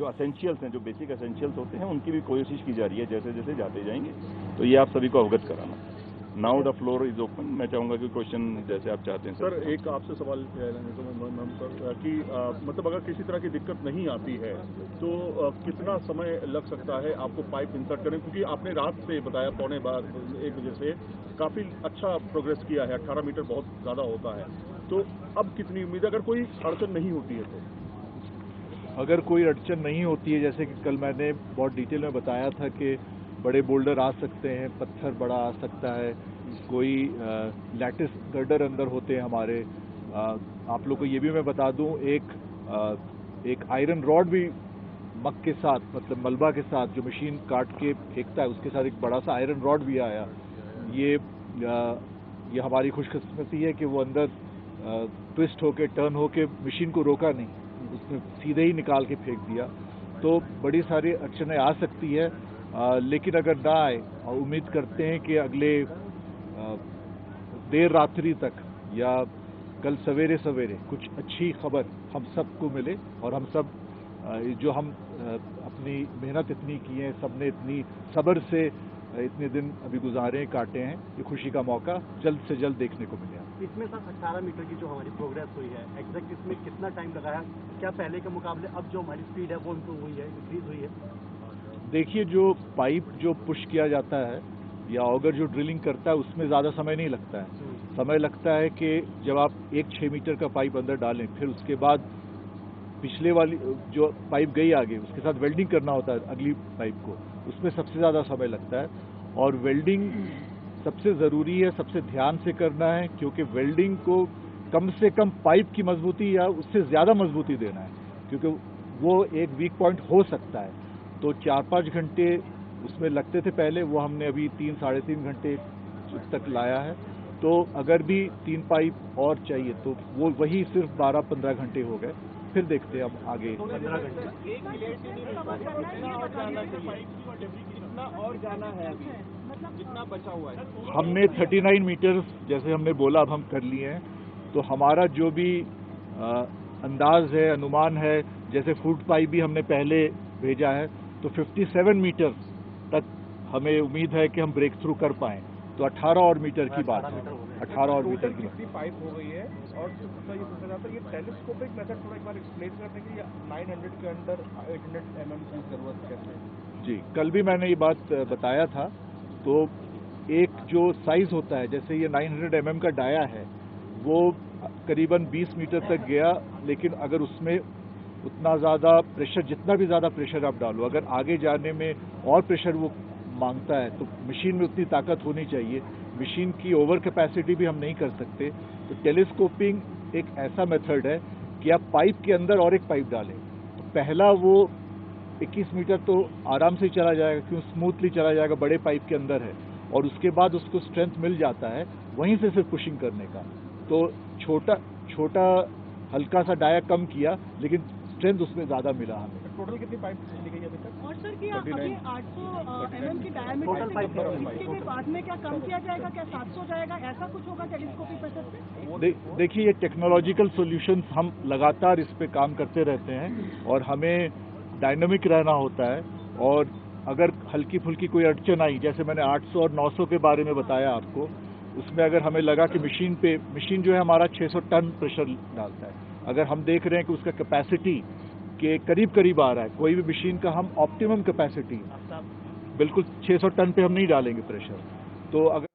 जो असेंशियल्स हैं, जो बेसिक असेंशियल्स होते हैं, उनकी भी कोशिश की जा रही है जैसे जैसे जाते जाएंगे। तो ये आप सभी को अवगत कराना। Now the floor is open. मैं चाहूंगा कि क्वेश्चन जैसे आप चाहते हैं। सर एक आपसे सवाल सर कि मतलब अगर किसी तरह की दिक्कत नहीं आती है तो कितना समय लग सकता है आपको पाइप इंसर्ट करने, क्योंकि आपने रात से बताया 1:15 से काफ़ी अच्छा प्रोग्रेस किया है, 18 मीटर बहुत ज़्यादा होता है, तो अब कितनी उम्मीद है अगर कोई अड़चन नहीं होती है तो? अगर कोई अड़चन नहीं होती है, जैसे कि कल मैंने बहुत डिटेल में बताया था कि बड़े बोल्डर आ सकते हैं, पत्थर बड़ा आ सकता है, कोई लैटिस गर्डर अंदर होते हैं हमारे। आप लोग को ये भी मैं बता दूं, एक आयरन रॉड भी मग के साथ, मतलब मलबा के साथ जो मशीन काट के फेंकता है, उसके साथ एक बड़ा सा आयरन रॉड भी आया। ये हमारी खुशकिस्मती है कि वो अंदर ट्विस्ट होके, टर्न होके मशीन को रोका नहीं, उसने सीधे ही निकाल के फेंक दिया। तो बड़ी सारी अड़चनें आ सकती है, लेकिन अगर ना आए, और उम्मीद करते हैं कि अगले देर रात्रि तक या कल सवेरे सवेरे कुछ अच्छी खबर हम सबको मिले, और हम सब जो हम अपनी मेहनत इतनी की है, सबने इतनी सब्र से इतने दिन अभी गुजारे काटे हैं, ये खुशी का मौका जल्द से जल्द देखने को मिलेगा। इसमें सर 18 मीटर की जो हमारी प्रोग्रेस हुई है, एग्जैक्ट इसमें कितना टाइम लगा है? क्या पहले के मुकाबले अब जो हमारी स्पीड है वो इम्प्रूव हुई है, इंक्रीज हुई है? देखिए, जो पाइप जो पुश किया जाता है या ऑगर जो ड्रिलिंग करता है, उसमें ज़्यादा समय नहीं लगता है। समय लगता है कि जब आप एक 6 मीटर का पाइप अंदर डालें, फिर उसके बाद पिछले वाली जो पाइप गई आगे, उसके साथ वेल्डिंग करना होता है अगली पाइप को, उसमें सबसे ज़्यादा समय लगता है। और वेल्डिंग सबसे ज़रूरी है, सबसे ध्यान से करना है, क्योंकि वेल्डिंग को कम से कम पाइप की मजबूती या उससे ज़्यादा मजबूती देना है, क्योंकि वो एक वीक पॉइंट हो सकता है। तो 4-5 घंटे उसमें लगते थे पहले, वो हमने अभी 3-3.5 घंटे तक लाया है। तो अगर भी 3 पाइप और चाहिए तो वो वही सिर्फ 12-15 घंटे हो गए। फिर देखते हैं अब आगे 15 घंटे। कितना और जाना है अभी, कितना बचा हुआ है? हमने 39 मीटर जैसे हमने बोला अब हम कर लिए हैं। तो हमारा जो भी अंदाज है, अनुमान है, जैसे फूड पाइप भी हमने पहले भेजा है, तो 57 मीटर तक हमें उम्मीद है कि हम ब्रेक थ्रू कर पाएं। तो 18 और मीटर की बात है, 18 और मीटर की कितनी पाइप हो गई है? और ये पूछना चाहता हूं, ये टेलीस्कोपिक मेथड थोड़ा एक बार एक्सप्लेन करने के लिए 900 के अंदर 800 mm की जरूरत कैसे? जी, कल भी मैंने ये बात बताया था। तो एक जो साइज होता है, जैसे ये 900 mm का डाया है, वो करीबन 20 मीटर तक गया, लेकिन अगर उसमें उतना ज़्यादा प्रेशर, जितना भी ज़्यादा प्रेशर आप डालो, अगर आगे जाने में और प्रेशर वो मांगता है, तो मशीन में उतनी ताकत होनी चाहिए। मशीन की ओवर कैपेसिटी भी हम नहीं कर सकते। तो टेलीस्कोपिंग एक ऐसा मेथड है कि आप पाइप के अंदर और एक पाइप डालें, तो पहला वो 21 मीटर तो आराम से चला जाएगा, क्यों स्मूथली चला जाएगा, बड़े पाइप के अंदर है। और उसके बाद उसको स्ट्रेंथ मिल जाता है वहीं से सिर्फ पुशिंग करने का। तो छोटा हल्का सा डाया कम किया, लेकिन स्ट्रेंथ उसमें ज़्यादा मिला हमें। टोटल कितनी पाइप चली गई अभी तक? और सर क्या अभी 800 mm की डायमीटर इसके बाद में क्या कम किया जाएगा, क्या 700 जाएगा, ऐसा कुछ होगा टेलीस्कोपिक मेथड से? देखिए, ये टेक्नोलॉजिकल सॉल्यूशंस हम लगातार इस पे काम करते रहते हैं, और हमें डायनामिक रहना होता है। और अगर हल्की फुल्की कोई अड़चन आई, जैसे मैंने 800 और 900 के बारे में बताया आपको, उसमें अगर हमें लगा कि मशीन जो है हमारा 600 टन प्रेशर डालता है, अगर हम देख रहे हैं कि उसका कैपेसिटी के करीब आ रहा है, कोई भी मशीन का हम ऑप्टिमम कैपेसिटी बिल्कुल 600 टन पे हम नहीं डालेंगे प्रेशर। तो अगर